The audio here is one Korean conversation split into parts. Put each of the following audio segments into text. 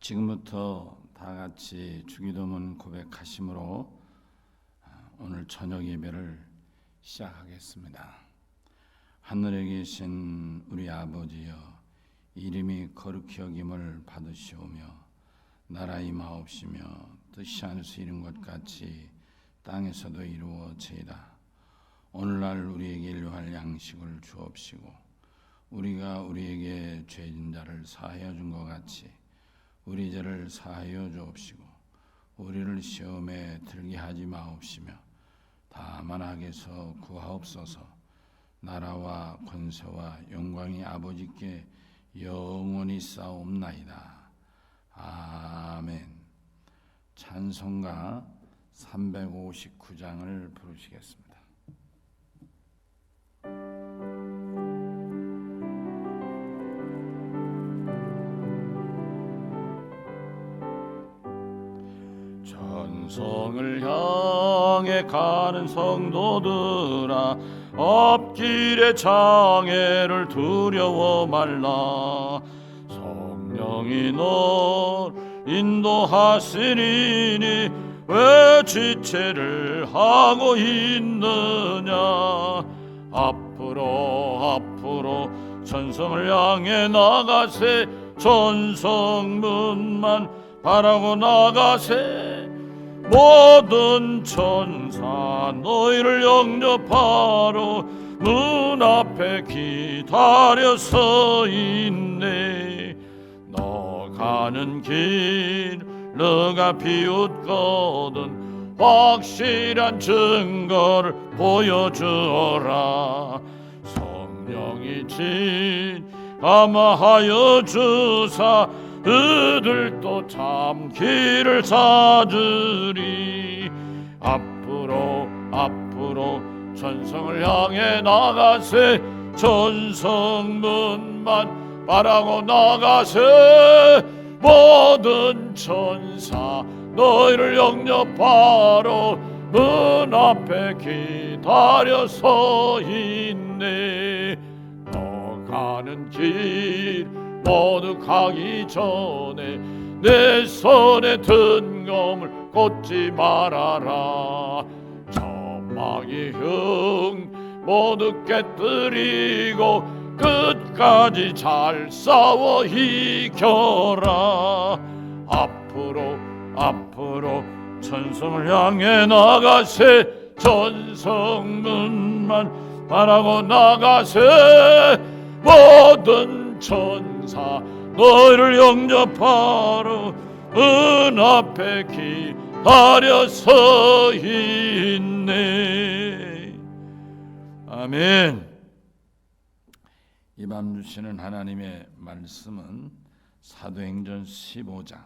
지금부터 다 같이 주기도문 고백하심으로 오늘 저녁 예배를 시작하겠습니다. 하늘에 계신 우리 아버지여, 이름이 거룩히 여김을 받으시오며 나라 임하옵시며 뜻이 하늘에서 이룬 것 같이 땅에서도 이루어지이다. 오늘날 우리에게 일용할 양식을 주옵시고 우리가 우리에게 죄진 자를 사하여 준 것 같이 우리 죄를 사하여 주옵시고 우리를 시험에 들게 하지 마옵시며 다만 악에서 구하옵소서. 나라와 권세와 영광이 아버지께 영원히 싸움나이다. 아멘. 찬송가 359장을 부르시겠습니다. 천성을 향해 가는 성도들아, 앞길의 장애를 두려워 말라. 성령이 널 인도하시리니 왜 지체를 하고 있느냐. 앞으로 천성을 향해 나가세. 천성문만 바라고 나가세. 모든 천사 너희를 영접하러 문 앞에 기다려 서 있네. 너 가는 길 너가 비웃거든 확실한 증거를 보여주어라. 성령이 진감하여 주사 그들도 참 길을 찾으리. 앞으로 천성을 향해 나가세. 천성문만 바라고 나가세. 모든 천사 너희를 영접하러 문 앞에 기다려 서 있네. 너 가는 길 모두 가기 전에 내 손에 든 검을 꽂지 말아라. 저마귀 흉 모두 깨뜨리고 끝까지 잘 싸워 이겨라. 앞으로 천성을 향해 나가세. 천성문만 바라고 나가세. 모든 천사 너희를 영접하러 문 앞에 기다려 서 있네. 아멘. 이 밤 주시는 하나님의 말씀은 사도행전 15장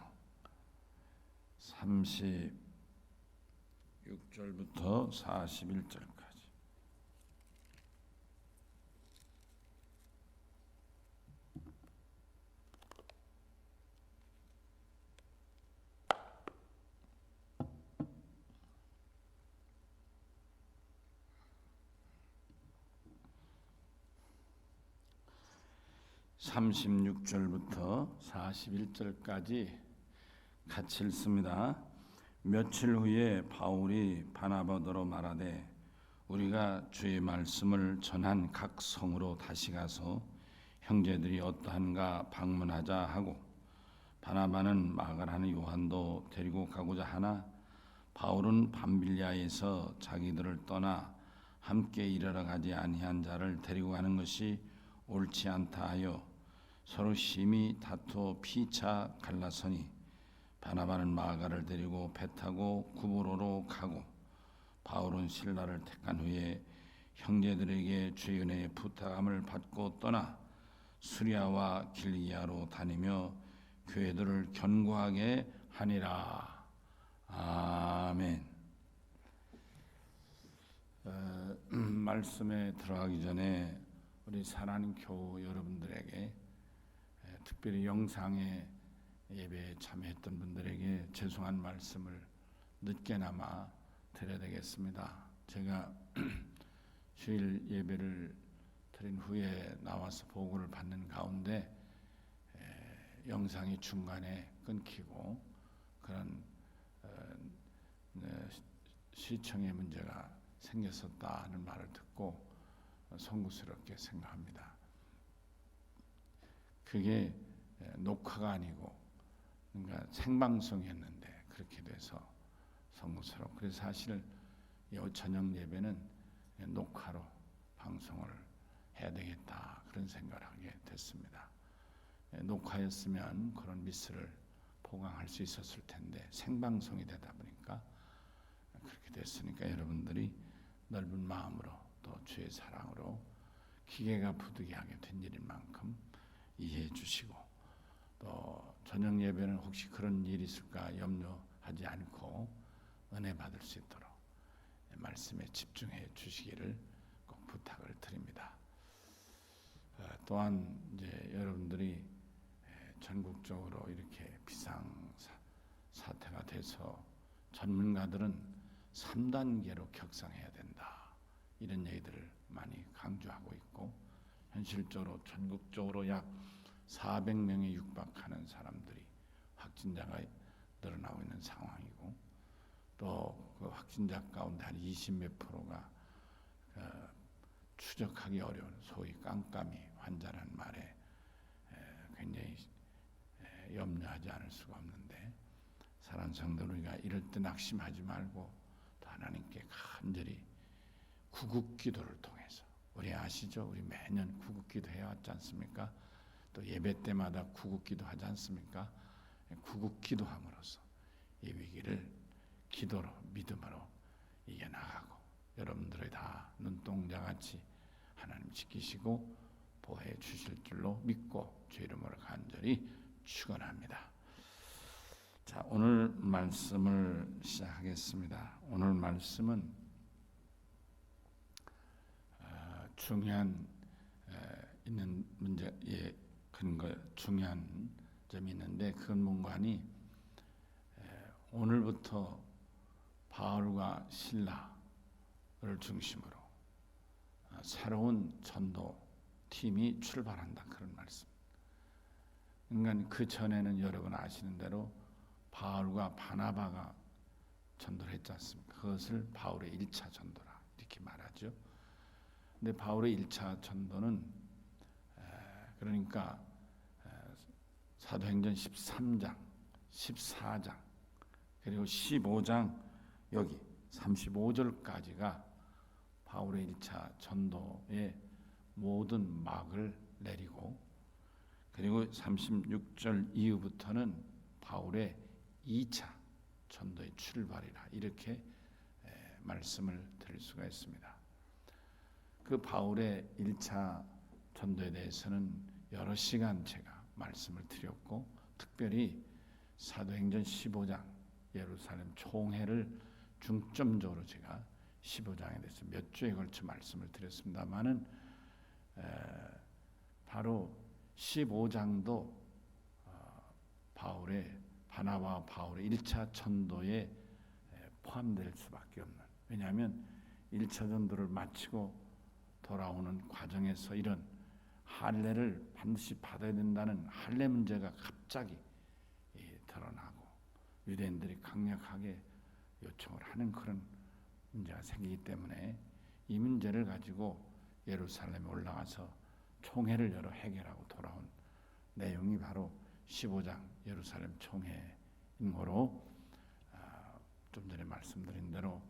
36절부터 41절까지. (36절부터) (41절까지) 같이 읽습니다. 며칠 후에 바울이 바나바더러 말하되, 우리가 주의 말씀을 전한 각 성으로 다시 가서 형제들이 어떠한가 방문하자 하고, 바나바는 마가라는 요한도 데리고 가고자 하나 바울은 밤빌리아에서 자기들을 떠나 함께 일하러 가지 아니한 자를 데리고 가는 것이 옳지 않다 하여 서로 심히 다투어 피차 갈라서니, 바나바는 마가를 데리고 배 타고 구브로로 가고 바울은 실라를 택한 후에 형제들에게 주의 은혜의 부탁함을 받고 떠나 수리아와 길리기아로 다니며 교회들을 견고하게 하니라. 아멘. 말씀에 들어가기 전에 우리 사랑하는 교우 여러분들에게, 특별히 영상에 예배에 참여했던 분들에게 죄송한 말씀을 늦게나마 드려야 되겠습니다. 제가 주일 예배를 드린 후에 나와서 보고를 받는 가운데 영상이 중간에 끊기고 그런 시청의 문제가 생겼었다는 말을 듣고 송구스럽게 생각합니다. 그게 녹화가 아니고 그러니까 생방송이었는데 그렇게 돼서 송구스럽고, 그래서 사실 이 저녁 예배는 녹화로 방송을 해야 되겠다 그런 생각을 하게 됐습니다. 녹화였으면 그런 미스를 보강할 수 있었을 텐데 생방송이 되다 보니까 그렇게 됐으니까 여러분들이 넓은 마음으로 또 주의 사랑으로 기계가 부득이하게 된 일인 만큼 이해해 주시고, 또 저녁 예배는 혹시 그런 일이 있을까 염려하지 않고 은혜 받을 수 있도록 말씀에 집중해 주시기를 꼭 부탁을 드립니다. 또한 이제 여러분들이 전국적으로 이렇게 비상 사태가 돼서 전문가들은 3단계로 격상해야 된다 이런 얘기들을 많이 강조하고 있고, 현실적으로 전국적으로 약 400명에 육박하는 사람들이 확진자가 늘어나고 있는 상황이고, 또 그 확진자 가운데 한 20몇 프로가 추적하기 어려운 소위 깜깜이 환자라는 말에 굉장히 염려하지 않을 수가 없는데, 사랑하는 성도들, 우리가 이럴 때 낙심하지 말고 또 하나님께 간절히 구국기도를 통해서, 우리 아시죠? 우리 매년 구국기도 해왔지 않습니까? 또 예배 때마다 구국기도 하지 않습니까? 구국기도함으로써 이 위기를 기도로 믿음으로 이겨나가고 여러분들의 다 눈동자같이 하나님 지키시고 보호해 주실 줄로 믿고 주 이름으로 간절히 축원합니다. 자, 오늘 말씀을 시작하겠습니다. 오늘 말씀은 중요한 있는 문제에 근거 중요한 점이 있는데, 그건 뭔가 하니 오늘부터 바울과 실라를 중심으로 새로운 전도 팀이 출발한다 그런 말씀. 그러니까 그 전에는 여러분 아시는 대로 바울과 바나바가 전도를 했지 않습니까? 그것을 바울의 1차 전도라 이렇게 말하죠. 근데 바울의 1차 전도는 그러니까 사도행전 13장, 14장 그리고 15장 여기 35절까지가 바울의 1차 전도의 모든 막을 내리고, 그리고 36절 이후부터는 바울의 2차 전도의 출발이라 이렇게 말씀을 드릴 수가 있습니다. 그 바울의 1차 전도에 대해서는 여러 시간 제가 말씀을 드렸고, 특별히 사도행전 15장 예루살렘 총회를 중점적으로 제가 15장에 대해서 몇 주에 걸쳐 말씀을 드렸습니다만은 바로 15장도 바울의 바나바와 바울의 1차 전도에 포함될 수밖에 없는, 왜냐하면 1차 전도를 마치고 돌아오는 과정에서 이런 할례를 반드시 받아야 된다는 할례 문제가 갑자기 드러나고 유대인들이 강력하게 요청을 하는 그런 문제가 생기기 때문에 이 문제를 가지고 예루살렘에 올라가서 총회를 열어 해결하고 돌아온 내용이 바로 15장 예루살렘 총회인 거로, 좀 전에 말씀드린 대로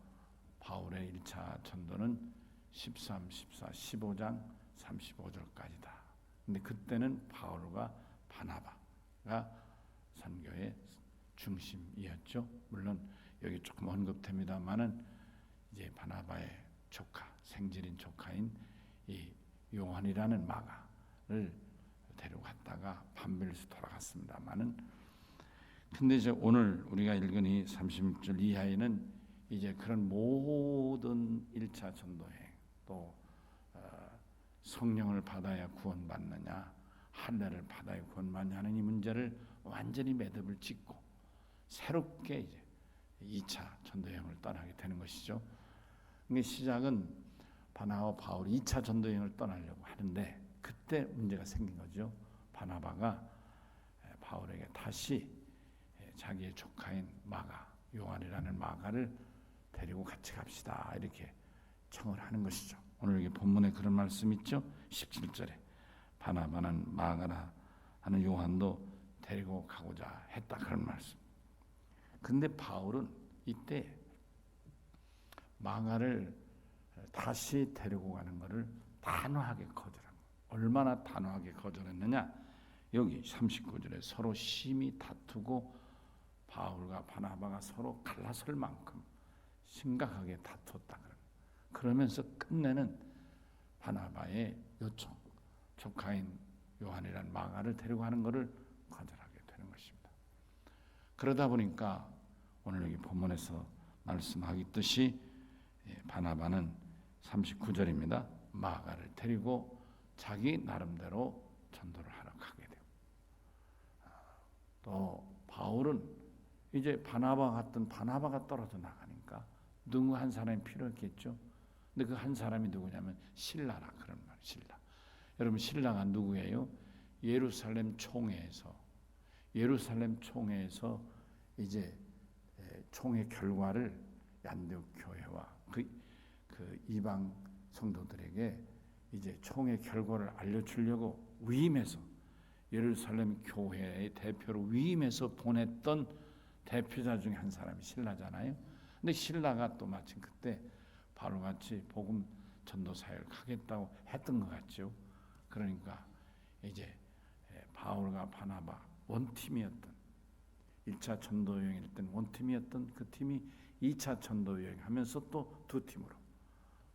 바울의 1차 전도는 13, 14, 15장 35절까지다. 근데 그때는 바울과 바나바가 선교의 중심이었죠. 물론 여기 조금 언급됩니다만은 이제 바나바의 조카, 생질인 조카인 이 요한이라는 마가를 데려갔다가 밤빌리스 돌아갔습니다만은, 근데 이제 오늘 우리가 읽은 이 36절 이하에는 이제 그런 모든 1차 전도행, 또 성령을 받아야 구원받느냐, 할례를 받아야 구원받느냐는 이 문제를 완전히 매듭을 짓고 새롭게 이제 2차 전도여행을 떠나게 되는 것이죠. 이게 시작은 바나바와 바울이 2차 전도여행을 떠나려고 하는데 그때 문제가 생긴 거죠. 바나바가 바울에게 다시 자기의 조카인 마가, 요한이라는 마가를 데리고 같이 갑시다 이렇게 청을 하는 것이죠. 오늘 여기 본문에 그런 말씀 있죠. 17절에 바나바는 마가라 하는 요한도 데리고 가고자 했다 그런 말씀. 근데 바울은 이때 마가를 다시 데리고 가는 것을 단호하게 거절한 거예요. 얼마나 단호하게 거절했느냐? 여기 39절에 서로 심히 다투고 바울과 바나바가 서로 갈라설 만큼 심각하게 다투었다. 그러면서 끝내는 바나바의 요청, 조카인 요한이란 마가를 데리고 가는 것을 거절하게 되는 것입니다. 그러다 보니까 오늘 여기 본문에서 말씀하겠듯이 바나바는 39절입니다. 마가를 데리고 자기 나름대로 전도를 하러 가게 되고, 또 바울은 이제 바나바 같던 바나바가 떨어져 나가니까 누구 한 사람이 필요했겠죠. 근데 그 한 사람이 누구냐면 실라라 그런 말. 실라. 여러분 실라가 누구예요? 예루살렘 총회에서 이제 총회 결과를 안디옥 교회와 그 이방 성도들에게 이제 총회 결과를 알려주려고 위임해서 예루살렘 교회의 대표로 위임해서 보냈던 대표자 중에 한 사람이 실라잖아요. 근데 실라가 또 마침 그때 바울같이 복음 전도 사역을 하겠다고 했던 것 같죠. 그러니까 이제 바울과 바나바 원팀이었던 1차 전도 여행일 땐 원팀이었던 그 팀이 2차 전도 여행 하면서 또 두 팀으로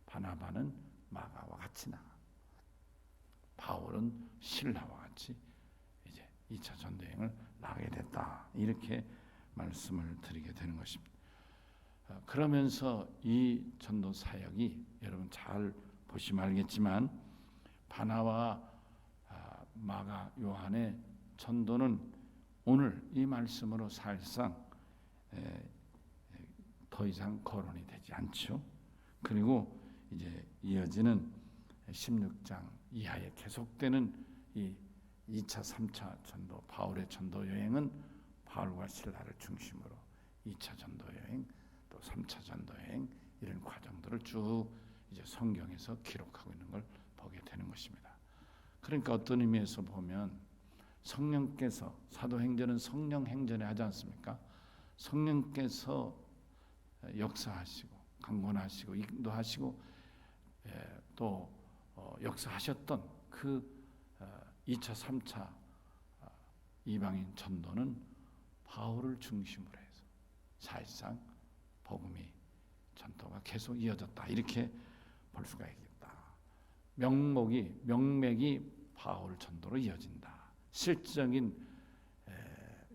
바나바는 마가와 같이 나가, 바울은 실라와 같이 이제 2차 전도 여행을 나가게 됐다. 이렇게 말씀을 드리게 되는 것입니다. 그러면서 이 전도 사역이 여러분 잘 보시면 알겠지만 바나와 마가 요한의 전도는 오늘 이 말씀으로 사실상 더 이상 거론이 되지 않죠. 그리고 이제 이어지는 16장 이하에 계속되는 이 2차, 3차 전도, 바울의 전도 여행은 바울과 실라를 중심으로 2차 전도 여행, 또 3차 전도 여행 이런 과정들을 쭉 이제 성경에서 기록하고 있는 걸 보게 되는 것입니다. 그러니까 어떤 의미에서 보면 성령께서, 사도행전은 성령 행전에 하지 않습니까? 성령께서 역사하시고 강권하시고 인도하시고 또 역사하셨던 그 2차, 3차 이방인 전도는 바울을 중심으로 해서 사실상 복음이 전도가 계속 이어졌다. 이렇게 볼 수가 있겠다. 명맥이 바울 전도로 이어진다. 실질적인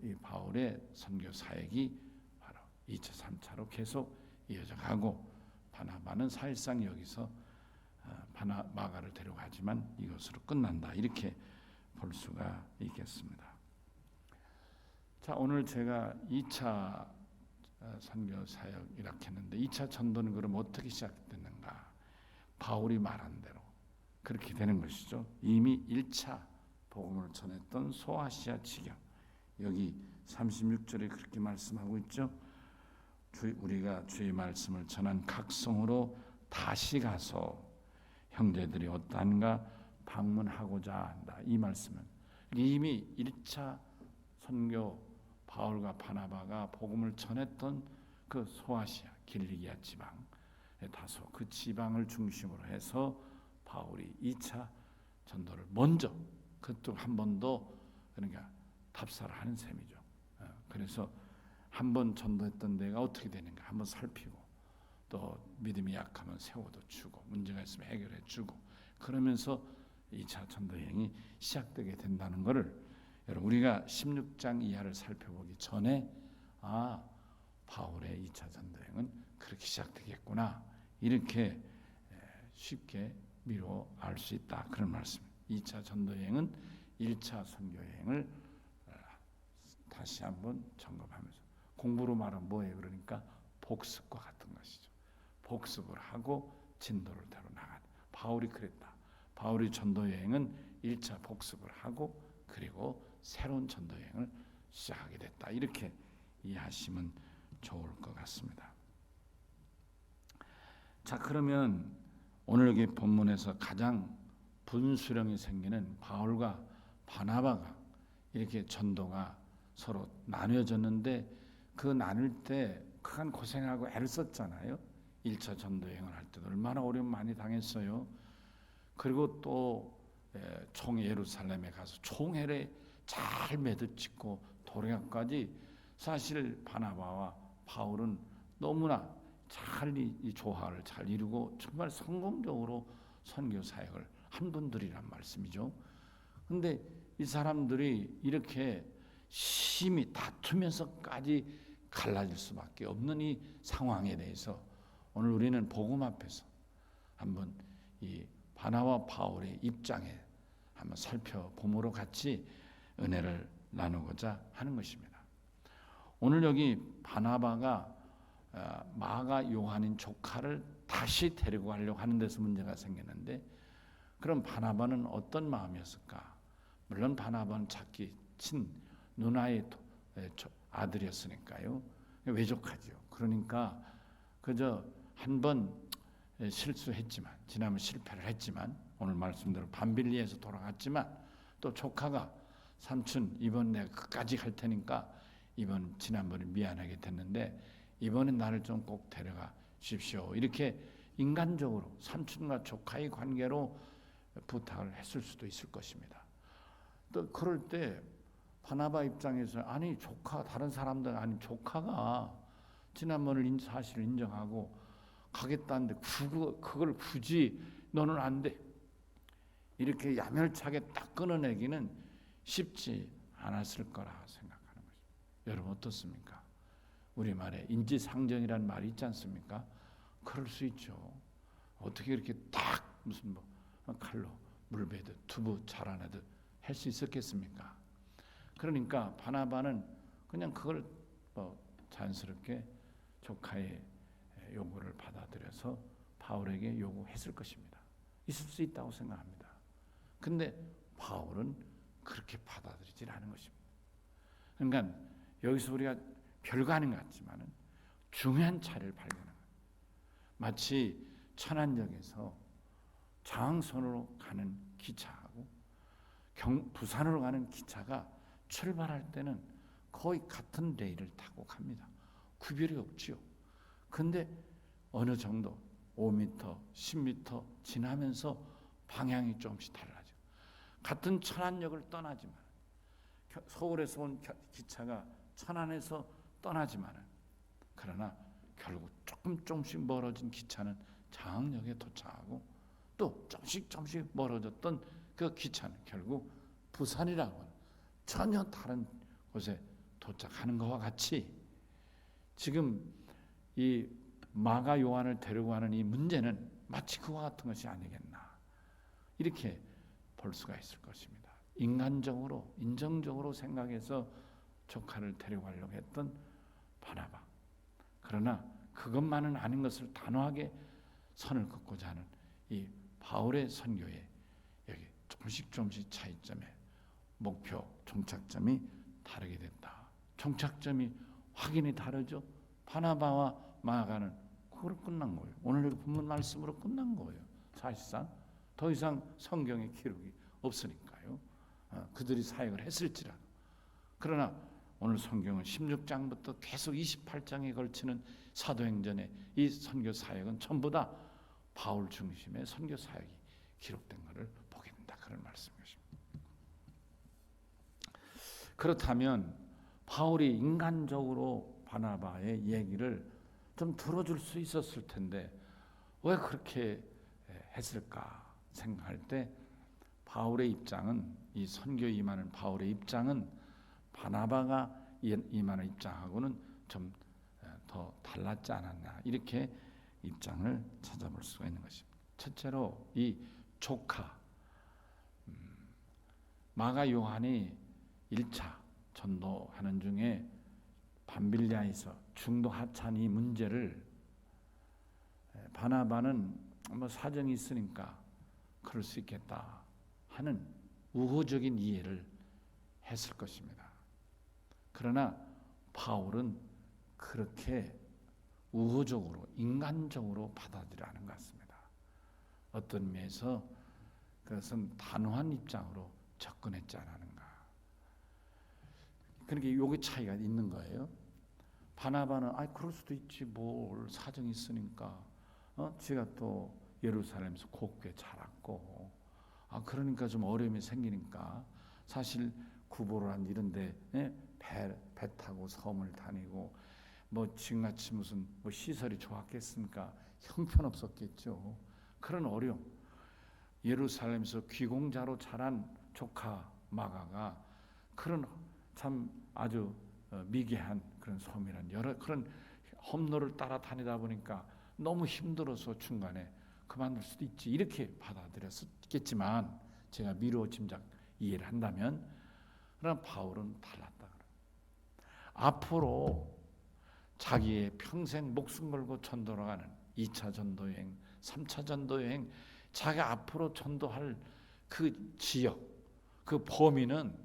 이 바울의 선교 사역이 바로 2차, 3차로 계속 이어져 가고, 바나바는 사실상 여기서 마가를 데려가지만 이것으로 끝난다. 이렇게 볼 수가 있겠습니다. 자, 오늘 제가 2차 선교 사역 이렇게 했는데 2차 전도는 그럼 어떻게 시작됐는가? 바울이 말한 대로 그렇게 되는 것이죠. 이미 1차 복음을 전했던 소아시아 지경, 여기 36절에 그렇게 말씀하고 있죠. 우리가 주의 말씀을 전한 각 성으로 다시 가서 형제들이 어떠한가 방문하고자 한다. 이 말씀은 이미 1차 선교 바울과 바나바가 복음을 전했던 그 소아시아 길리기아 지방 다소 그 지방을 중심으로 해서 바울이 2차 전도를 먼저 그쪽 한 번 더 그러니까 답사를 하는 셈이죠. 그래서 한 번 전도했던 데가 어떻게 되는가 한번 살피고, 또 믿음이 약하면 세워도 주고, 문제가 있으면 해결해 주고, 그러면서 2차 전도 여행이 시작되게 된다는 것을 여러분 우리가 16장 이하를 살펴보기 전에 바울의 2차 전도 여행은 그렇게 시작되겠구나, 이렇게 쉽게 미루어 알 수 있다. 그런 말씀. 2차 전도 여행은 1차 선교 여행을 다시 한번 점검하면서, 공부로 말하면 뭐예요? 그러니까 복습과 같은 것이죠. 복습을 하고 진도를 대로 나가는. 바울이 그랬다. 바울의 전도 여행은 1차 복습을 하고 그리고 새로운 전도 여행을 시작하게 됐다. 이렇게 이해하시면 좋을 것 같습니다. 자, 그러면 오늘 여기 본문에서 가장 분수령이 생기는 바울과 바나바가 이렇게 전도가 서로 나뉘어졌는데, 그 나눌 때 큰 고생하고 애를 썼잖아요. 1차 전도 여행을 할 때도 얼마나 어려움 많이 당했어요. 그리고 또 총 예루살렘에 가서 총회를 잘 매듭짓고 도래까지 사실 바나바와 바울은 너무나 잘 이 조화를 잘 이루고 정말 성공적으로 선교 사역을 한 분들이란 말씀이죠. 근데 이 사람들이 이렇게 심히 다투면서까지 갈라질 수밖에 없는 이 상황에 대해서 오늘 우리는 복음 앞에서 한번 이 바나바 바울의 입장에 한번 살펴봄으로 같이 은혜를 나누고자 하는 것입니다. 오늘 여기 바나바가 마가 요한인 조카를 다시 데리고 가려고 하는 데서 문제가 생겼는데, 그럼 바나바는 어떤 마음이었을까? 물론 바나바는 자기 친 누나의 아들이었으니까요. 외족하죠. 그러니까 그저 한 번 실수했지만, 지난번 실패를 했지만, 오늘 말씀대로 밤빌리에서 돌아갔지만, 또 조카가 삼촌 이번 내가 끝까지 갈 테니까 이번 지난번에 미안하게 됐는데 이번엔 나를 좀 꼭 데려가 주십시오. 이렇게 인간적으로 삼촌과 조카의 관계로 부탁을 했을 수도 있을 것입니다. 또 그럴 때 바나바 입장에서 아니 조카 다른 사람들 아니 조카가 지난번을 사실을 인정하고 가겠다는데 그걸 굳이 너는 안 돼. 이렇게 야멸차게 딱 끊어내기는 쉽지 않았을 거라 생각하는 것입니다. 여러분 어떻습니까? 우리말에 인지상정이라는 말이 있지 않습니까? 그럴 수 있죠. 어떻게 이렇게 딱 무슨 칼로 물베듯 두부 자라내듯 할 수 있었겠습니까? 그러니까 바나바는 그냥 그걸 자연스럽게 조카의 요구를 받아들여서 바울에게 요구했을 것입니다. 있을 수 있다고 생각합니다. 근데 바울은 그렇게 받아들이질 않은 것입니다. 그러니까 여기서 우리가 별거 아닌 것 같지만 중요한 차를 발견합니다. 마치 천안역에서 장항선으로 가는 기차하고 부산으로 가는 기차가 출발할 때는 거의 같은 레일을 타고 갑니다. 구별이 없지요. 근데 어느 정도 5m, 10m 지나면서 방향이 조금씩 달라져. 같은 천안역을 떠나지만, 서울에서 온 기차가 천안에서 떠나지만, 그러나 결국 조금씩 멀어진 기차는 장항역에 도착하고, 또 조금씩 멀어졌던 그 기차는 결국 부산이라고 하는 전혀 다른 곳에 도착하는 것과 같이, 지금 이 마가 요한을 데리고 가는 이 문제는 마치 그와 같은 것이 아니겠나, 이렇게 볼 수가 있을 것입니다. 인간적으로 인정적으로 생각해서 조카를 데려가려고 했던 바나바, 그러나 그것만은 아닌 것을 단호하게 선을 긋고자 하는 이 바울의 선교에 여기 조금씩 차이점에 목표 종착점이 다르게 됐다. 종착점이 확연히 다르죠. 바나바와 마가는 그걸로 끝난 거예요. 오늘 여기 본문 말씀으로 끝난 거예요. 사실상 더 이상 성경의 기록이 없으니까요. 그들이 사역을 했을지라도. 그러나 오늘 성경은 16장부터 계속 28장에 걸치는 사도행전의 이 선교 사역은 전부 다 바울 중심의 선교 사역이 기록된 것을 보게 된다. 그런 말씀이십니다. 그렇다면 바울이 인간적으로 바나바의 얘기를 좀 들어줄 수 있었을 텐데 왜 그렇게 했을까 생각할 때, 바울의 입장은, 이 선교에 임하는 바울의 입장은 바나바가 임하는 입장하고는 좀 더 달랐지 않았나, 이렇게 입장을 찾아볼 수가 있는 것입니다. 첫째로 이 조카 마가 요한이 1차 전도하는 중에 밤빌리아에서 중도 하찮은 이 문제를 바나바는 사정이 있으니까 그럴 수 있겠다 하는 우호적인 이해를 했을 것입니다. 그러나 바울은 그렇게 우호적으로 인간적으로 받아들이라는 것 같습니다. 어떤 면에서 그것은 단호한 입장으로 접근했지 않았는가. 그러니까 요게 차이가 있는 거예요. 바나바는 그럴 수도 있지 뭘 사정이 있으니까 제가 또 예루살렘에서 곱게 자랐고 그러니까 좀 어려움이 생기니까 사실 구보로란 이런데 배 타고 섬을 다니고 뭐 지금같이 무슨 뭐 시설이 좋았겠습니까? 형편없었겠죠. 그런 어려움. 예루살렘에서 귀공자로 자란 조카 마가가 그런 참 아주 미개한 그런 섬이란 여러 그런 험로를 따라다니다 보니까 너무 힘들어서 중간에 그만둘 수도 있지 이렇게 받아들였겠지만 제가 미루어 짐작 이해를 한다면 그러나 바울은 달랐다. 앞으로 자기의 평생 목숨 걸고 전도로 가는 2차 전도여행, 3차 전도여행 자기가 앞으로 전도할 그 지역, 그 범위는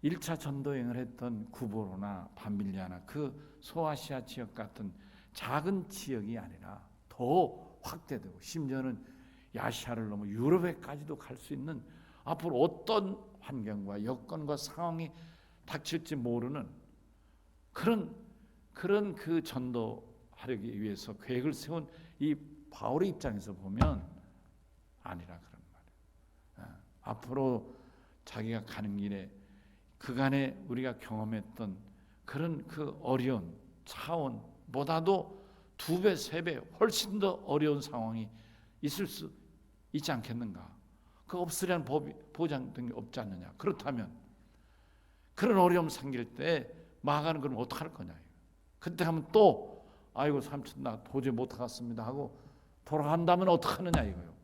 1차 전도여행을 했던 구보로나 밤빌리아나 그 소아시아 지역 같은 작은 지역이 아니라 더 확대되고 심지어는 야시아를 넘어 유럽에까지도 갈 수 있는 앞으로 어떤 환경과 여건과 상황이 닥칠지 모르는 그런 그 전도하기 위해서 계획을 세운 이 바울의 입장에서 보면 아니라 그런 말이에요. 앞으로 자기가 가는 길에 그간에 우리가 경험했던 그런 그 어려운 차원보다도 2배, 3배 훨씬 더 어려운 상황이 있을 수 있지 않겠는가? 그 없으리라는 법이 보장된 게 없지 않느냐? 그렇다면 그런 어려움 생길 때 마가는 그럼 어떡할 거냐? 그때 하면 또 아이고 삼촌 나 도저히 못 하겠습니다 하고 돌아간다면 어떡하느냐 이거요.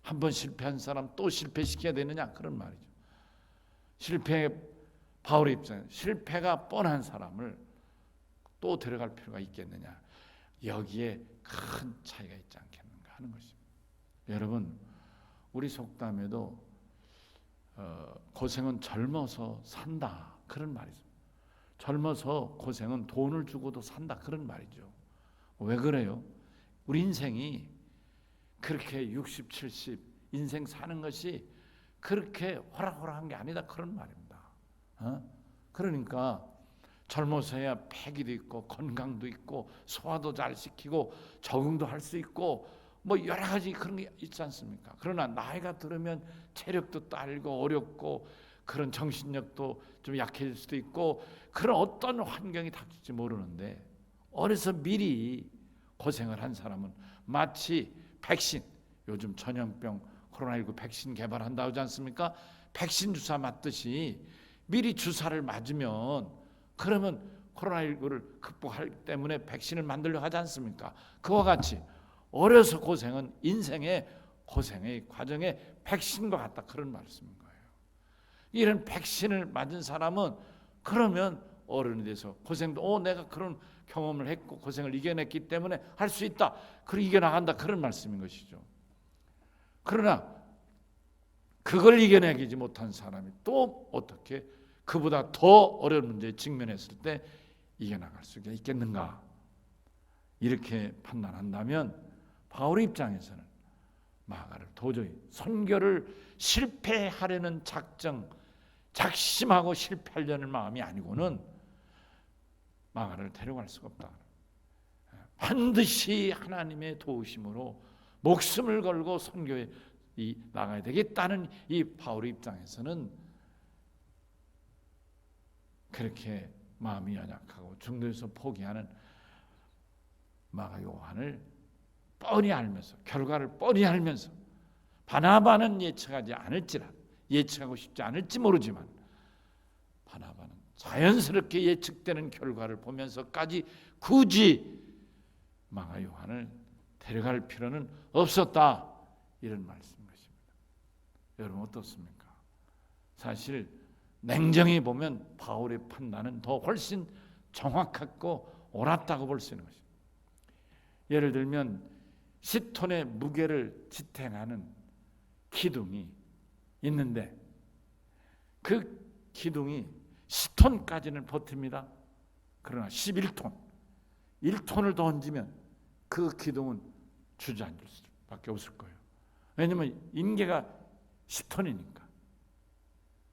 한번 실패한 사람 또 실패시켜야 되느냐 그런 말이죠. 바울의 입장에 실패가 뻔한 사람을 또 데려갈 필요가 있겠느냐. 여기에 큰 차이가 있지 않겠는가 하는 것입니다. 여러분 우리 속담에도 고생은 젊어서 산다 그런 말이 있습니다. 젊어서 고생은 돈을 주고도 산다 그런 말이죠. 왜 그래요? 우리 인생이 그렇게 60, 70 인생 사는 것이 그렇게 호락호락한 게 아니다 그런 말입니다. 그러니까 젊어서야 패기도 있고 건강도 있고 소화도 잘 시키고 적응도 할 수 있고 뭐 여러 가지 그런 게 있지 않습니까? 그러나 나이가 들으면 체력도 딸고 어렵고 그런 정신력도 좀 약해질 수도 있고 그런 어떤 환경이 닥칠지 모르는데 어려서 미리 고생을 한 사람은 마치 백신 요즘 전염병 코로나19 백신 개발한다고 하지 않습니까? 백신 주사 맞듯이 미리 주사를 맞으면 그러면 코로나19를 극복할 때문에 백신을 만들려고 하지 않습니까? 그와 같이 어려서 고생은 인생의 고생의 과정에 백신과 같다 그런 말씀인 거예요. 이런 백신을 맞은 사람은 그러면 어른이 돼서 고생도 내가 그런 경험을 했고 고생을 이겨냈기 때문에 할 수 있다. 그리고 이겨나간다 그런 말씀인 것이죠. 그러나 그걸 이겨내지 못한 사람이 또 어떻게 그보다 더 어려운 문제에 직면했을 때 이겨나갈 수가 있겠는가? 이렇게 판단한다면 바울의 입장에서는 마가를 도저히 선교를 실패하려는 작심하고 실패하려는 마음이 아니고는 마가를 데려갈 수가 없다. 반드시 하나님의 도우심으로 목숨을 걸고 선교에 나가야 되겠다는 이 바울의 입장에서는 그렇게 마음이 연약하고 중도에서 포기하는 마가 요한을 뻔히 알면서 결과를 뻔히 알면서 바나바는 예측하고 싶지 않을지 모르지만 바나바는 자연스럽게 예측되는 결과를 보면서까지 굳이 마가 요한을 데려갈 필요는 없었다 이런 말씀인 것입니다. 여러분 어떻습니까? 사실 냉정히 보면 바울의 판단은 더 훨씬 정확하고 옳았다고 볼 수 있는 것입니다. 예를 들면 10톤의 무게를 지탱하는 기둥이 있는데 그 기둥이 10톤까지는 버팁니다. 그러나 11톤, 1톤을 더 얹으면 그 기둥은 주저앉을 수밖에 없을 거예요. 왜냐하면 인계가 10톤이니까.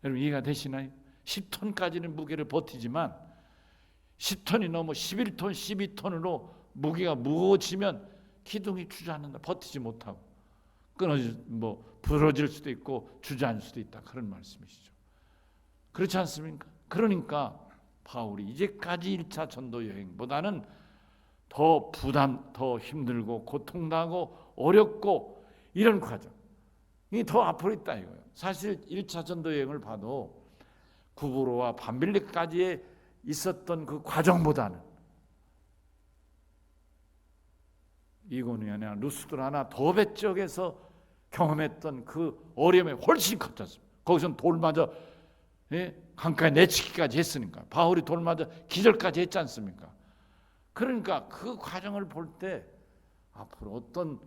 여러분 이해가 되시나요? 10톤까지는 무게를 버티지만 10톤이 넘어 11톤, 12톤으로 무게가 무거워지면 기둥이 주저앉는다. 버티지 못하고 부러질 수도 있고 주저앉을 수도 있다. 그런 말씀이시죠. 그렇지 않습니까? 그러니까 바울이 이제까지 1차 전도 여행보다는 더 더 힘들고 고통나고 어렵고 이런 과정이 더 앞으로 있다 이거예요. 사실 1차 전도 여행을 봐도 구브로와 밤빌리까지에 있었던 그 과정보다는 이고니아나 루스드라나 더베 지역에서 경험했던 그 어려움이 훨씬 컸잖습니다. 거기서는 돌 맞아 강가에 내치기까지 했으니까. 바울이 돌 맞아 기절까지 했지 않습니까? 그러니까 그 과정을 볼 때 앞으로 어떤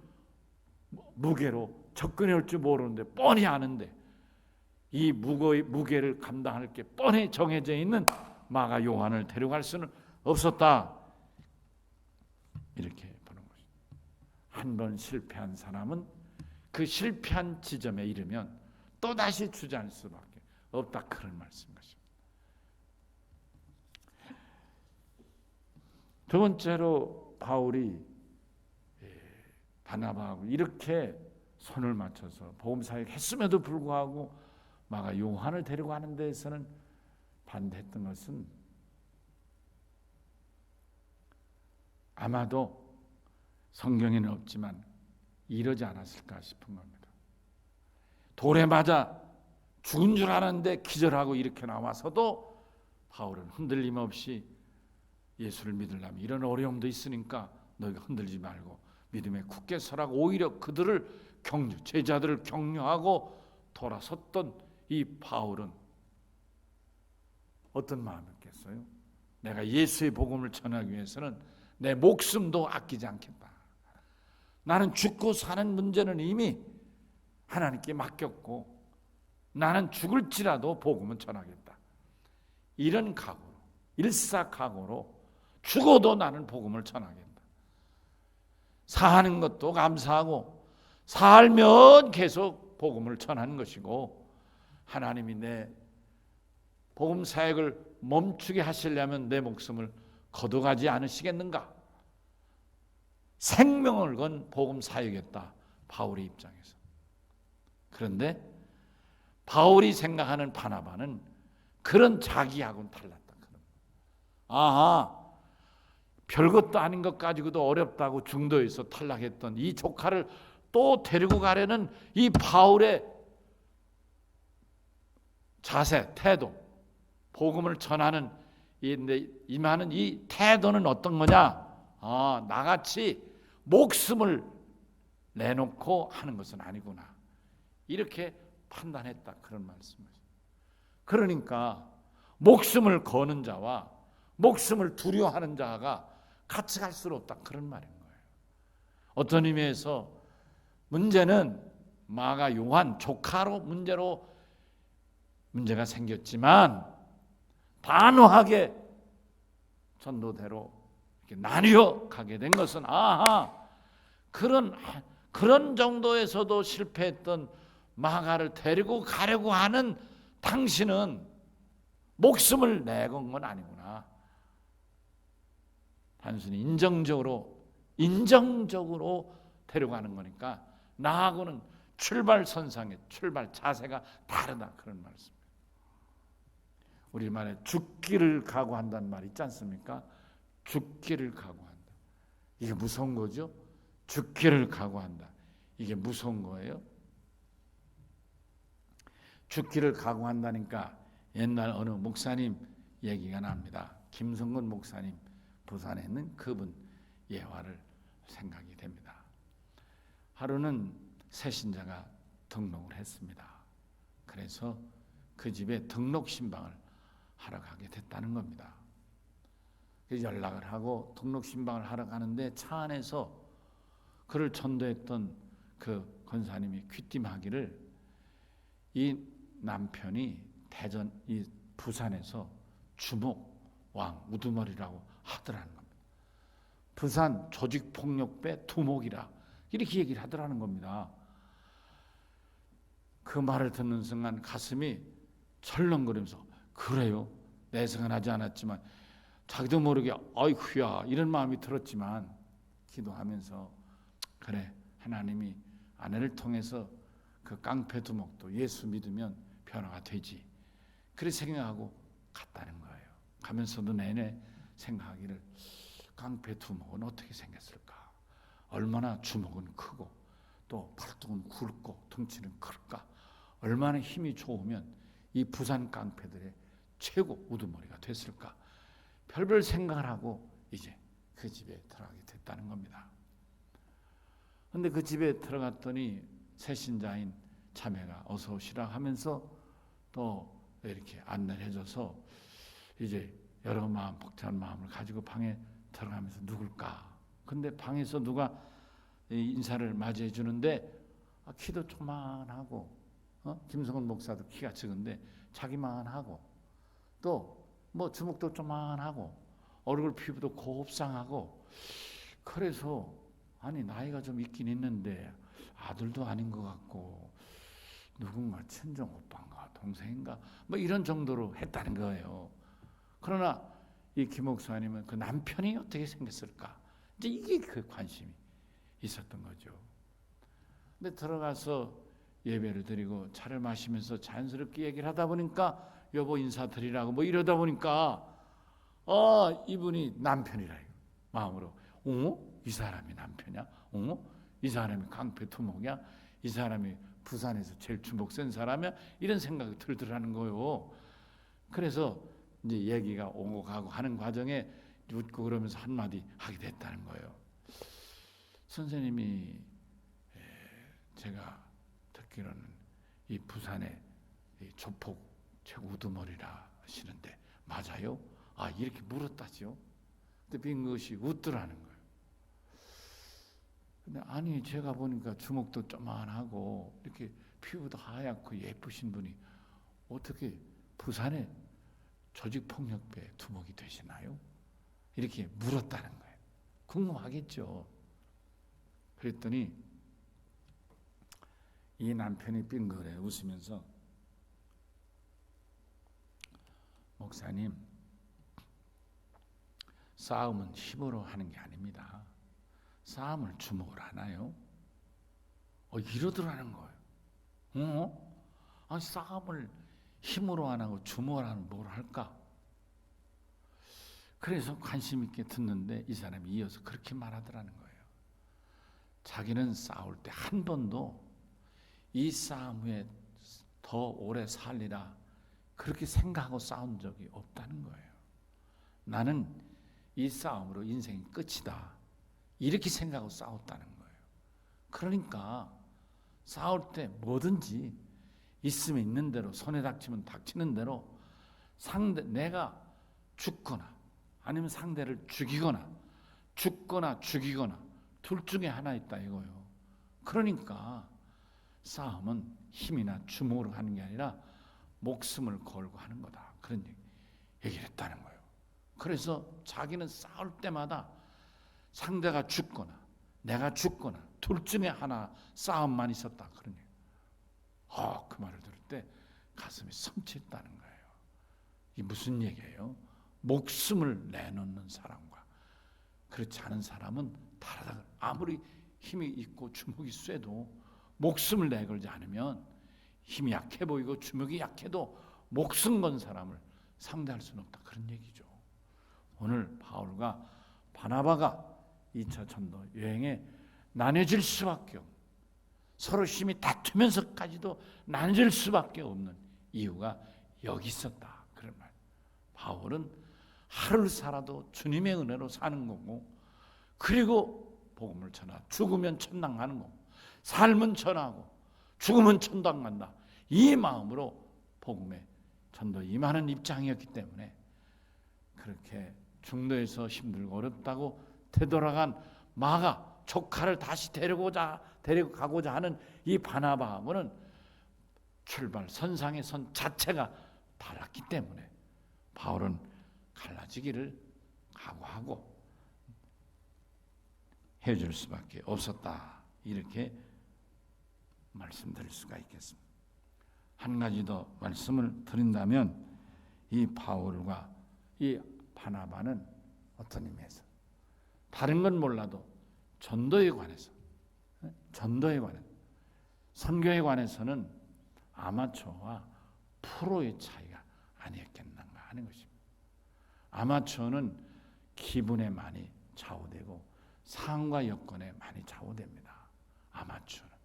무게로 접근해 올 줄 모르는데 뻔히 아는데 이 무게를 감당할 게 뻔히 정해져 있는 마가 요한을 데려갈 수는 없었다. 이렇게 보는 것입니다. 한 번 실패한 사람은 그 실패한 지점에 이르면 또다시 주저앉을 수밖에 없다. 그런 말씀인 것입니다. 두 번째로 바울이 바나바하고 이렇게 손을 맞춰서 복음 사역 했음에도 불구하고 마가 요한을 데리고 가는 데에서는 반대했던 것은 아마도 성경에는 없지만 이러지 않았을까 싶은 겁니다. 돌에 맞아 죽은 줄 알았는데 기절하고 이렇게 나와서도 바울은 흔들림 없이 예수를 믿으려면 이런 어려움도 있으니까 너희가 흔들지 말고 믿음에 굳게 서라고 오히려 그들을 제자들을 격려하고 돌아섰던 이 바울은 어떤 마음이었겠어요? 내가 예수의 복음을 전하기 위해서는 내 목숨도 아끼지 않겠다. 나는 죽고 사는 문제는 이미 하나님께 맡겼고 나는 죽을지라도 복음은 전하겠다. 이런 각오로, 일사각오로 죽어도 나는 복음을 전하겠다. 사하는 것도 감사하고 살면 계속 복음을 전하는 것이고 하나님이 내 복음 사역을 멈추게 하시려면 내 목숨을 거둬가지 않으시겠는가? 생명을 건 복음 사역이었다. 바울의 입장에서. 그런데 바울이 생각하는 바나바는 그런 자기하고는 달랐다. 아하, 별것도 아닌 것 가지고도 어렵다고 중도에서 탈락했던 이 조카를 또 데리고 가려는 이 바울의 자세, 태도, 복음을 전하는 임하는 이 태도는 어떤 거냐? 나같이 목숨을 내놓고 하는 것은 아니구나. 이렇게 판단했다. 그런 말씀이죠. 그러니까 목숨을 거는 자와 목숨을 두려워하는 자가 같이 갈 수는 없다. 그런 말인 거예요. 어떤 의미에서 문제는 마가 요한 조카로 문제가 생겼지만 단호하게 전도대로 이렇게 나뉘어 가게 된 것은 그런 정도에서도 실패했던 마가를 데리고 가려고 하는 당신은 목숨을 내건 건 아니구나. 단순히 인정적으로 데려가는 거니까 나하고는 출발선상에 출발 자세가 다르다. 그런 말씀입니다. 우리말에 죽기를 각오한다는 말이 있지 않습니까? 죽기를 각오한다. 이게 무서운 거죠? 죽기를 각오한다. 이게 무서운 거예요? 죽기를 각오한다니까 옛날 어느 목사님 얘기가 납니다. 김성근 목사님, 부산에 있는 그분 예화를 생각이 됩니다. 하루는 새신자가 등록을 했습니다. 그래서 그 집에 등록 신방을 하러 가게 됐다는 겁니다. 연락을 하고 등록 신방을 하러 가는데 차 안에서 그를 전도했던 그 권사님이 귀띔하기를 이 남편이 대전 이 부산에서 주목왕 우두머리라고 하더라는 겁니다. 부산 조직폭력배 두목이라 이렇게 얘기를 하더라는 겁니다. 그 말을 듣는 순간 가슴이 철렁거리면서 그래요? 내색은 하지 않았지만 자기도 모르게 아이쿠야 이런 마음이 들었지만 기도하면서 그래 하나님이 아내를 통해서 그 깡패 두목도 예수 믿으면 변화가 되지 그렇게 생각하고 갔다는 거예요. 가면서도 내내 생각하기를 깡패 두목은 어떻게 생겼을까? 얼마나 주먹은 크고 또 팔뚝은 굵고 덩치는 클까? 얼마나 힘이 좋으면 이 부산 깡패들의 최고 우두머리가 됐을까? 별별 생각을 하고 이제 그 집에 들어가게 됐다는 겁니다. 그런데 그 집에 들어갔더니 새신자인 자매가 어서 오시라 하면서 또 이렇게 안내를 해줘서 이제 여러 마음 복잡한 마음을 가지고 방에 들어가면서 누굴까? 근데 방에서 누가 인사를 맞이해 주는데 키도 조만하고 김성훈 목사도 키가 적은데 자기만 하고 또 뭐 주먹도 조만하고 얼굴 피부도 곱상하고 그래서 아니 나이가 좀 있긴 있는데 아들도 아닌 것 같고 누군가 친정 오빠인가 동생인가 뭐 이런 정도로 했다는 거예요. 그러나 이 김 목사님은 그 남편이 어떻게 생겼을까? 이제 이게 그 관심이 있었던 거죠. 근데 들어가서 예배를 드리고 차를 마시면서 자연스럽게 얘기를 하다 보니까 여보 인사드리라고 뭐 이러다 보니까 이분이 남편이라 마음으로 이 사람이 남편이야? 이 사람이 깡패 투목이야? 이 사람이 부산에서 제일 주목 센 사람이야? 이런 생각이 들더라는 거예요. 그래서 이제 얘기가 오고 가고 하는 과정에 웃고 그러면서 한마디 하게 됐다는 거예요. 선생님이 제가 듣기로는 이 부산의 이 조폭 최고 우두머리라 하시는데 맞아요? 이렇게 물었다죠. 근데 빙긋이 웃더라는 거예요. 근데 아니 제가 보니까 주먹도 조만하고 이렇게 피부도 하얗고 예쁘신 분이 어떻게 부산의 조직폭력배 두목이 되시나요? 이렇게 물었다는 거예요. 궁금하겠죠. 그랬더니 이 남편이 빙그레 웃으면서 목사님 싸움은 힘으로 하는 게 아닙니다. 싸움을 주먹으로 하나요? 이러더라는 거예요. 싸움을 힘으로 안 하고 주먹으로 하면 뭘 할까? 그래서 관심 있게 듣는데 이 사람이 이어서 그렇게 말하더라는 거예요. 자기는 싸울 때 한 번도 이 싸움 후에 더 오래 살리라 그렇게 생각하고 싸운 적이 없다는 거예요. 나는 이 싸움으로 인생이 끝이다 이렇게 생각하고 싸웠다는 거예요. 그러니까 싸울 때 뭐든지 있으면 있는 대로 손에 닥치면 닥치는 대로 내가 죽거나 아니면 상대를 죽이거나 죽거나 죽이거나 둘 중에 하나 있다 이거예요. 그러니까 싸움은 힘이나 주먹으로 하는 게 아니라 목숨을 걸고 하는 거다. 그런 얘기를 했다는 거예요. 그래서 자기는 싸울 때마다 상대가 죽거나 내가 죽거나 둘 중에 하나 싸움만 있었다. 그런 얘기예요. 그 말을 들을 때 가슴이 섬찟다는 거예요. 이게 무슨 얘기예요? 목숨을 내놓는 사람과 그렇지 않은 사람은 다르다. 아무리 힘이 있고 주먹이 쎄도 목숨을 내걸지 않으면 힘이 약해 보이고 주먹이 약해도 목숨 건 사람을 상대할 수는 없다. 그런 얘기죠. 오늘 바울과 바나바가 2차 전도 여행에 나뉘어질 수밖에 없는 서로 힘이 다투면서까지도 나눠질 수밖에 없는 이유가 여기 있었다. 그런 말. 바울은 하루를 살아도 주님의 은혜로 사는 거고 그리고 복음을 전하 죽으면 천당 가는 거고 삶은 전하고 죽으면 천당 간다. 이 마음으로 복음의 전도 임하는 입장이었기 때문에 그렇게 중도에서 힘들고 어렵다고 되돌아간 마가 조카를 다시 데리고 가고자 하는 이 바나바하고는 출발 선상의 선 자체가 달랐기 때문에 바울은 갈라지기를 각오하고 해줄 수밖에 없었다. 이렇게 말씀드릴 수가 있겠습니다. 한 가지 더 말씀을 드린다면 이 바울과 이 바나바는 어떤 의미에서 다른 건 몰라도 전도에 관해서 선교에 관해서는 아마추어와 프로의 차이가 아니었겠는가 하는 것입니다. 아마추어는 기분에 많이 좌우되고 상황과 여건에 많이 좌우됩니다. 아마추어는.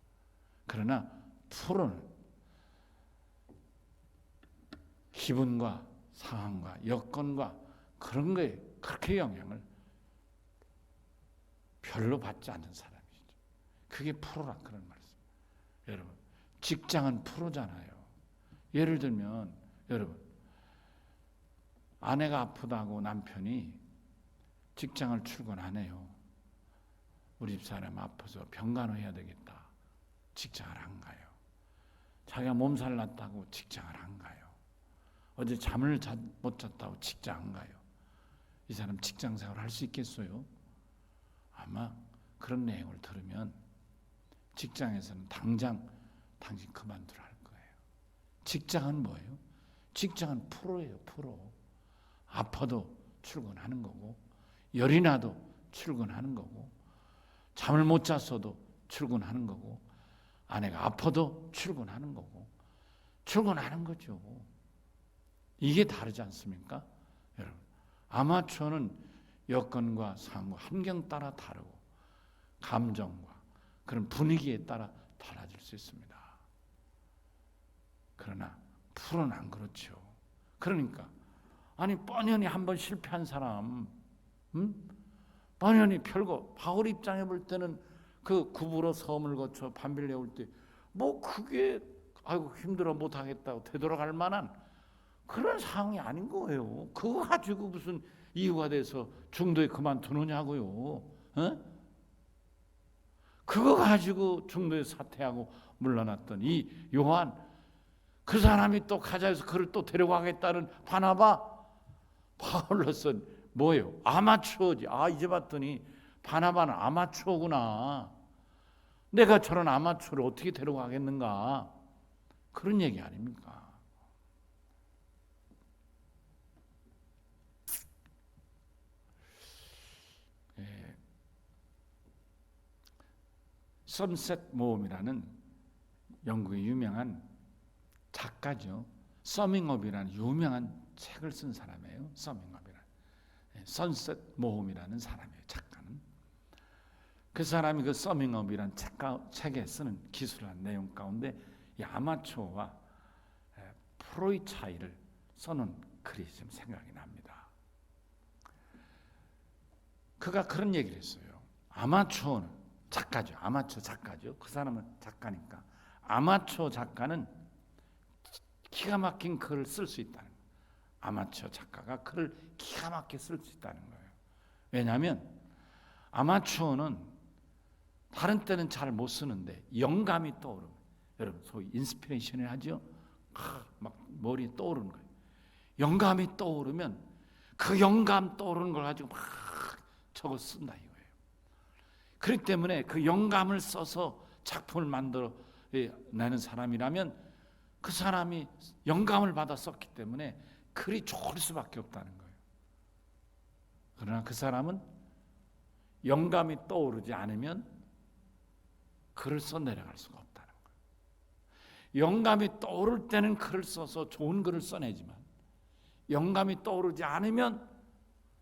그러나 프로는 기분과 상황과 여건과 그런 거에 그렇게 영향을 별로 받지 않는 사람이죠. 그게 프로라 그런 말씀. 여러분, 직장은 프로잖아요. 예를 들면 여러분, 아내가 아프다고 남편이 직장을 출근하네요. 우리 집사람 아파서 병간호해야 되겠다. 직장을 안 가요. 자기가 몸살 났다고 직장을 안 가요. 어제 잠을 못 잤다고 직장 안 가요. 이 사람 직장 생활 할 수 있겠어요? 아마 그런 내용을 들으면 직장에서는 당장 당신 그만두라 할 거예요. 직장은 뭐예요? 직장은 프로예요. 프로. 아파도 출근하는 거고, 열이 나도 출근하는 거고, 잠을 못 잤어도 출근하는 거고, 아내가 아파도 출근하는 거고, 출근하는 거죠. 이게 다르지 않습니까? 여러분, 아마추어는 여건과 상황과 환경 따라 다르고 감정과 그런 분위기에 따라 달라질 수 있습니다. 그러나 프로는 안 그렇죠. 그러니까 아니 뻔연히 한번 실패한 사람, 뻔연히 별거 바울 입장에 볼 때는 그 구부로 섬을 거쳐 반빌레 올 때 뭐 그게 아이고 힘들어 못하겠다고 되돌아갈 만한 그런 상황이 아닌 거예요. 그거 가지고 무슨 이유가 돼서 중도에 그만두느냐고요. 그거 가지고 중도에 사퇴하고 물러났던 이 요한, 그 사람이 또 가자해서 그를 또 데려가겠다는 바나바, 바울로서는 뭐예요? 아마추어지. 이제 봤더니 바나바는 아마추어구나. 내가 저런 아마추어를 어떻게 데려가겠는가? 그런 얘기 아닙니까? 선셋 모험이라는 영국의 유명한 작가죠. 서밍업이라는 유명한 책을 쓴 사람이에요. 서밍업이라는 선셋 모험이라는 사람이에요. 작가는. 그 사람이 그 서밍업이라는 책에 쓰는 기술한 내용 가운데 이 아마추어와 프로의 차이를 써놓은 글이 좀 생각이 납니다. 그가 그런 얘기를 했어요. 아마추어는 작가죠. 아마추어 작가죠. 그 사람은 작가니까. 아마추어 작가는 기가 막힌 글을 쓸 수 있다는 거예요. 아마추어 작가가 글을 기가 막히게 쓸 수 있다는 거예요. 왜냐하면 아마추어는 다른 때는 잘 못 쓰는데 영감이 떠오르면, 여러분 소위 인스피레이션을 하죠. 막 머리에 떠오르는 거예요. 영감이 떠오르면 그 영감 떠오르는 걸 가지고 막 적어 쓴다 이거예요. 그렇기 때문에 그 영감을 써서 작품을 만들어 내는 사람이라면 그 사람이 영감을 받아 썼기 때문에 글이 좋을 수밖에 없다는 거예요. 그러나 그 사람은 영감이 떠오르지 않으면 글을 써 내려갈 수가 없다는 거예요. 영감이 떠오를 때는 글을 써서 좋은 글을 써내지만 영감이 떠오르지 않으면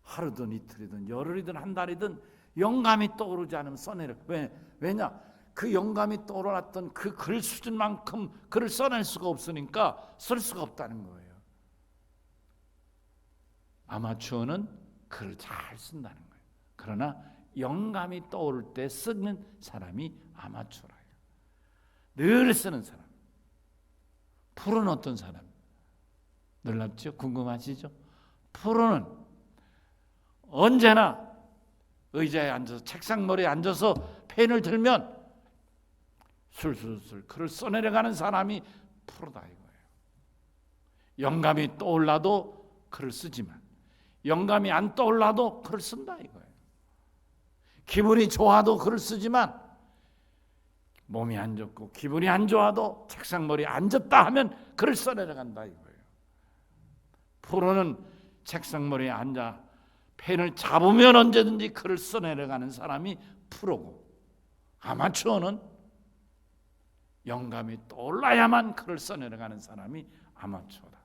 하루든 이틀이든 열흘이든 한 달이든 영감이 떠오르지 않으면 써내려. 왜냐? 그 영감이 떠올랐던 그 글 수준만큼 글을 써낼 수가 없으니까 쓸 수가 없다는 거예요. 아마추어는 글을 잘 쓴다는 거예요. 그러나 영감이 떠오를 때 쓰는 사람이 아마추어라요. 늘 쓰는 사람. 프로는 어떤 사람? 놀랍죠? 궁금하시죠? 프로는 언제나 의자에 앉아서 책상머리에 앉아서 펜을 들면 술술술 글을 써내려가는 사람이 프로다 이거예요. 영감이 떠올라도 글을 쓰지만 영감이 안 떠올라도 글을 쓴다 이거예요. 기분이 좋아도 글을 쓰지만 몸이 안 좋고 기분이 안 좋아도 책상머리에 앉았다 하면 글을 써내려간다 이거예요. 프로는 책상머리에 앉아 펜을 잡으면 언제든지 글을 써내려가는 사람이 프로고, 아마추어는 영감이 떠올라야만 글을 써내려가는 사람이 아마추어다.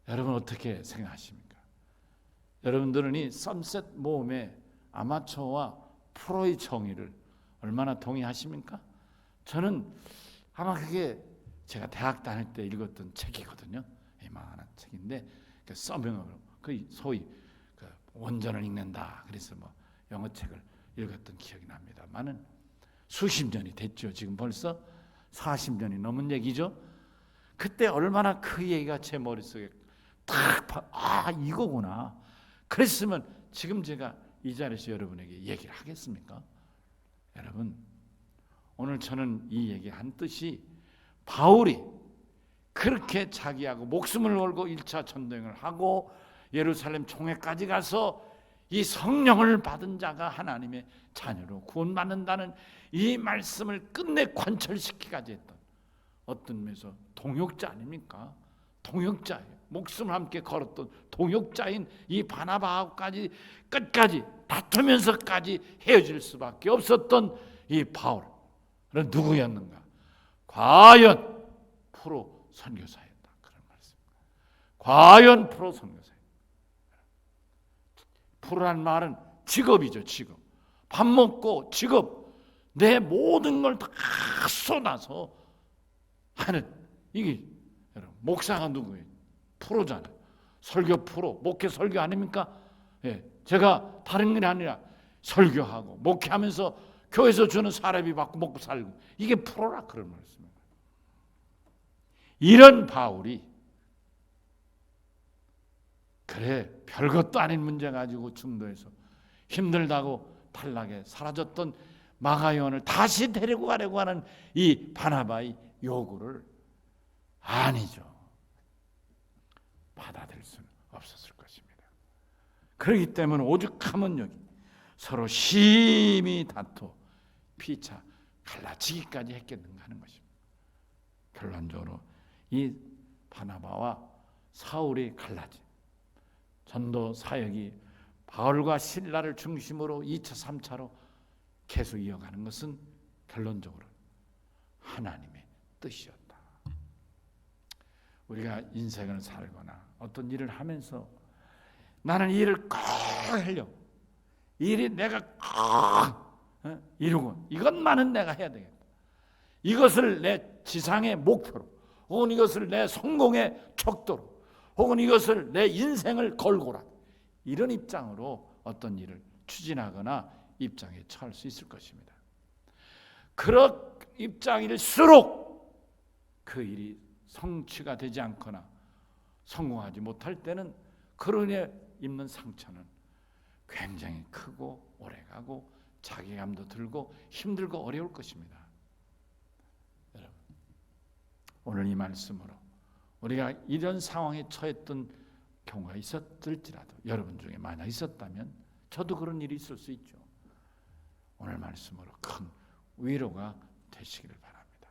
여러분 어떻게 생각하십니까? 여러분들은 이 썸셋 모험의 아마추어와 프로의 정의를 얼마나 동의하십니까? 저는 아마 그게 제가 대학 다닐 때 읽었던 책이거든요. 이만한 책인데 서명으로 그 소위 그 원전을 읽는다. 그래서 뭐 영어 책을 읽었던 기억이 납니다만은 수십 년이 됐죠. 지금 벌써 40년이 넘은 얘기죠. 그때 얼마나 그 얘기가 제 머릿속에 딱 이거구나. 그랬으면 지금 제가 이 자리에서 여러분에게 얘기를 하겠습니까? 여러분, 오늘 저는 이 얘기한 뜻이 바울이 그렇게 자기하고 목숨을 걸고 1차 전도행을 하고 예루살렘 총회까지 가서 이 성령을 받은 자가 하나님의 자녀로 구원받는다는 이 말씀을 끝내 관철시키기까지 했던 어떤 면에서 동역자 아닙니까? 동역자예요. 목숨을 함께 걸었던 동역자인 이 바나바하고까지 끝까지 다투면서까지 헤어질 수밖에 없었던 이 바울은 누구였는가? 과연 프로 선교사였다. 그런 말씀. 과연 프로 선교사였다. 프로란 말은 직업이죠. 직업. 밥 먹고 직업. 내 모든 걸 다 쏟아서 하는 이게 여러분 목사가 누구예요? 프로잖아요. 설교 프로, 목회 설교 아닙니까? 예, 제가 다른 게 아니라 설교하고 목회하면서 교회에서 주는 사례비 받고 먹고 살고 이게 프로라 그런 말씀입니다. 이런 바울이 그래 별것도 아닌 문제 가지고 중도에서 힘들다고 탈락해 사라졌던 마가요한을 다시 데리고 가려고 하는 이 바나바의 요구를 아니죠. 받아들일 수는 없었을 것입니다. 그렇기 때문에 오죽하면 여기 서로 심히 다투 피차 갈라치기까지 했겠는가 하는 것입니다. 결론적으로 이 바나바와 사울이 갈라진 전도 사역이 바울과 실라를 중심으로 2차 3차로 계속 이어가는 것은 결론적으로 하나님의 뜻이었다. 우리가 인생을 살거나 어떤 일을 하면서 나는 이 일을 꼭 하려고 이 일이 내가 꼭 이루고 이것만은 내가 해야 되겠다. 이것을 내 지상의 목표로 혹은 이것을 내 성공의 척도로 혹은 이것을 내 인생을 걸고라 이런 입장으로 어떤 일을 추진하거나 입장에 처할 수 있을 것입니다. 그런 입장일수록 그 일이 성취가 되지 않거나 성공하지 못할 때는 그로 인해 입는 상처는 굉장히 크고 오래가고 자괴감도 들고 힘들고 어려울 것입니다. 여러분, 오늘 이 말씀으로 우리가 이런 상황에 처했던 경우가 있었을지라도 여러분 중에 만약 있었다면 저도 그런 일이 있을 수 있죠. 오늘 말씀으로 큰 위로가 되시기를 바랍니다.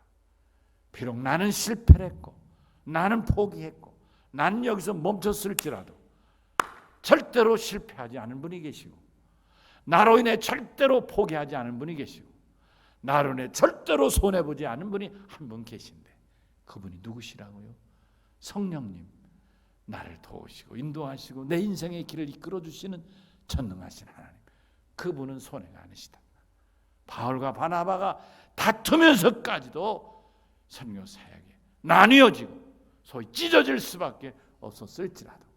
비록 나는 실패를 했고 나는 포기했고 나는 여기서 멈췄을지라도 절대로 실패하지 않은 분이 계시고 나로 인해 절대로 포기하지 않은 분이 계시고 나로 인해 절대로 손해보지 않은 분이 한 분 계신데 그분이 누구시라고요? 성령님, 나를 도우시고 인도하시고 내 인생의 길을 이끌어주시는 전능하신 하나님, 그분은 손해가 아니시다. 바울과 바나바가 다투면서까지도 선교 사역에 나뉘어지고 소위 찢어질 수밖에 없었을지라도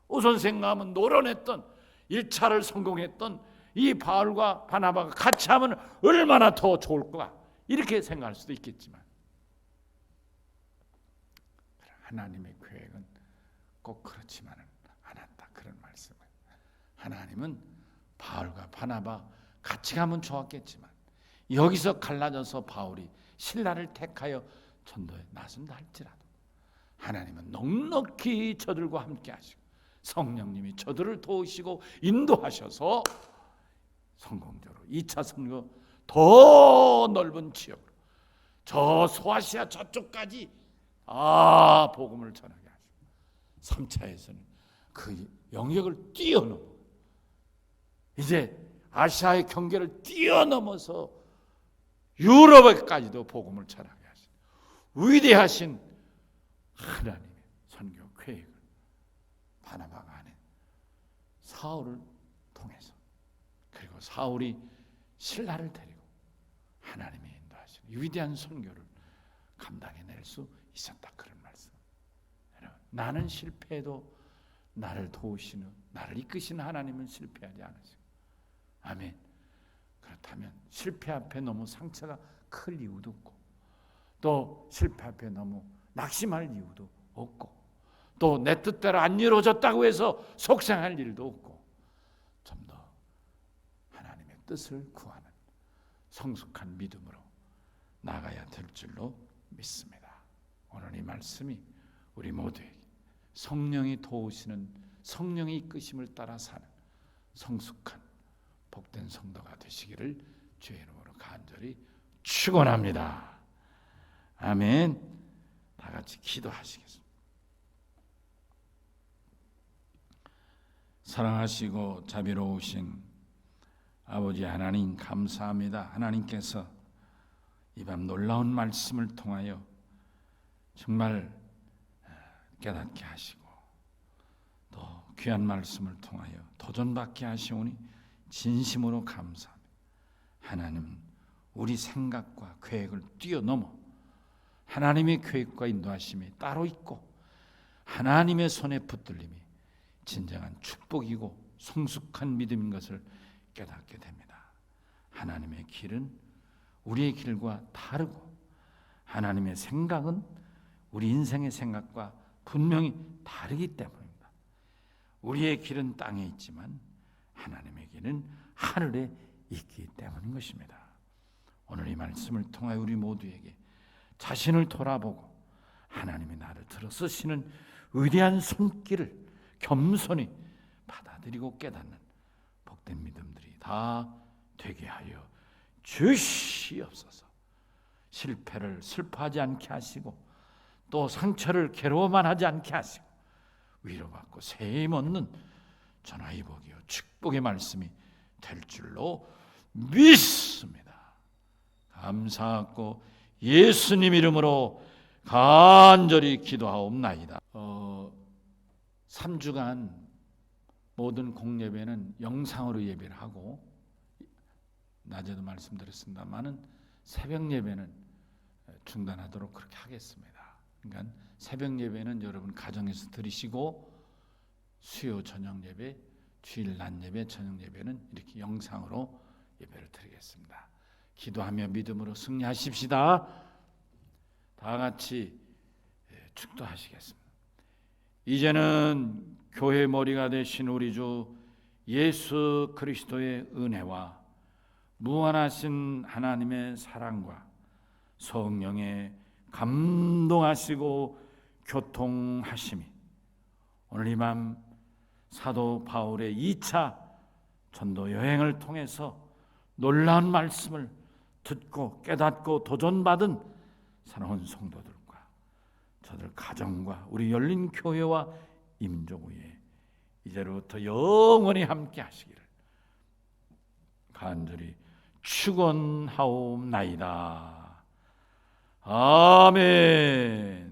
우선 생각하면 노련했던 1차를 성공했던 이 바울과 바나바가 같이 하면 얼마나 더 좋을까 이렇게 생각할 수도 있겠지만 하나님의 계획은 꼭 그렇지만은 않았다 그런 말씀을. 하나님은 바울과 바나바 같이 가면 좋았겠지만 여기서 갈라져서 바울이 신라를 택하여 전도에 나선다 할지라도 하나님은 넉넉히 저들과 함께 하시고 성령님이 저들을 도우시고 인도하셔서 성공적으로 2차 선교 더 넓은 지역으로 저 소아시아 저쪽까지 복음을 전하게 하시고 3차에서는 그 영역을 뛰어넘어 이제 아시아의 경계를 뛰어넘어서 유럽에까지도 복음을 전하게 하신 위대하신 하나님의 선교 계획을 바나바가 하는 사울을 통해서 그리고 사울이 신라를 데리고 하나님의 인도하신 위대한 선교를 감당해낼 수 있었다. 그런 말씀. 나는 실패해도 나를 도우시는 나를 이끄시는 하나님은 실패하지 않으시고 아멘. 그렇다면 실패 앞에 너무 상처가 클 이유도 없고 또 실패 앞에 너무 낙심할 이유도 없고 또 내 뜻대로 안 이루어졌다고 해서 속상할 일도 없고 좀 더 하나님의 뜻을 구하는 성숙한 믿음으로 나가야 될 줄로 믿습니다. 오늘 이 말씀이 우리 모두에게 성령이 도우시는 성령의 이끄심을 따라 사는 성숙한 복된 성도가 되시기를 주의 이름으로 간절히 축원합니다. 아멘. 다 같이 기도하시겠습니다. 사랑하시고 자비로우신 아버지 하나님 감사합니다. 하나님께서 이 밤 놀라운 말씀을 통하여 정말 깨닫게 하시고 또 귀한 말씀을 통하여 도전받게 하시오니 진심으로 감사합니다. 하나님 우리 생각과 계획을 뛰어넘어 하나님의 계획과 인도하심이 따로 있고 하나님의 손에 붙들림이 진정한 축복이고 성숙한 믿음인 것을 깨닫게 됩니다. 하나님의 길은 우리의 길과 다르고 하나님의 생각은 우리 인생의 생각과 분명히 다르기 때문입니다. 우리의 길은 땅에 있지만 하나님의 길은 하늘에 있기 때문인 것입니다. 오늘 이 말씀을 통하여 우리 모두에게 자신을 돌아보고 하나님이 나를 들어 쓰시는 위대한 손길을 겸손히 받아들이고 깨닫는 복된 믿음들이 다 되게 하여 주시옵소서. 실패를 슬퍼하지 않게 하시고 또 상처를 괴로워만 하지 않게 하시고 위로받고 세임 얻는 전화의 복이요 축복의 말씀이 될 줄로 믿습니다. 감사하고 예수님 이름으로 간절히 기도하옵나이다. 3주간 모든 공예배는 영상으로 예배를 하고 낮에도 말씀드렸습니다만은 새벽 예배는 중단하도록 그렇게 하겠습니다. 그러니까 새벽 예배는 여러분 가정에서 드리시고 수요 저녁 예배, 주일 낮 예배, 저녁 예배는 이렇게 영상으로 예배를 드리겠습니다. 기도하며 믿음으로 승리하십시다. 다 같이 축도하시겠습니다. 이제는 교회 머리가 되신 우리 주 예수 그리스도의 은혜와 무한하신 하나님의 사랑과 성령의 감동하시고 교통하심이 오늘 이 밤 사도 바울의 2차 전도 여행을 통해서 놀라운 말씀을 듣고 깨닫고 도전받은 사랑하는 성도들과 저들 가정과 우리 열린 교회와 임종 위에 이제로부터 영원히 함께 하시기를 간절히 축원하옵나이다. 아멘.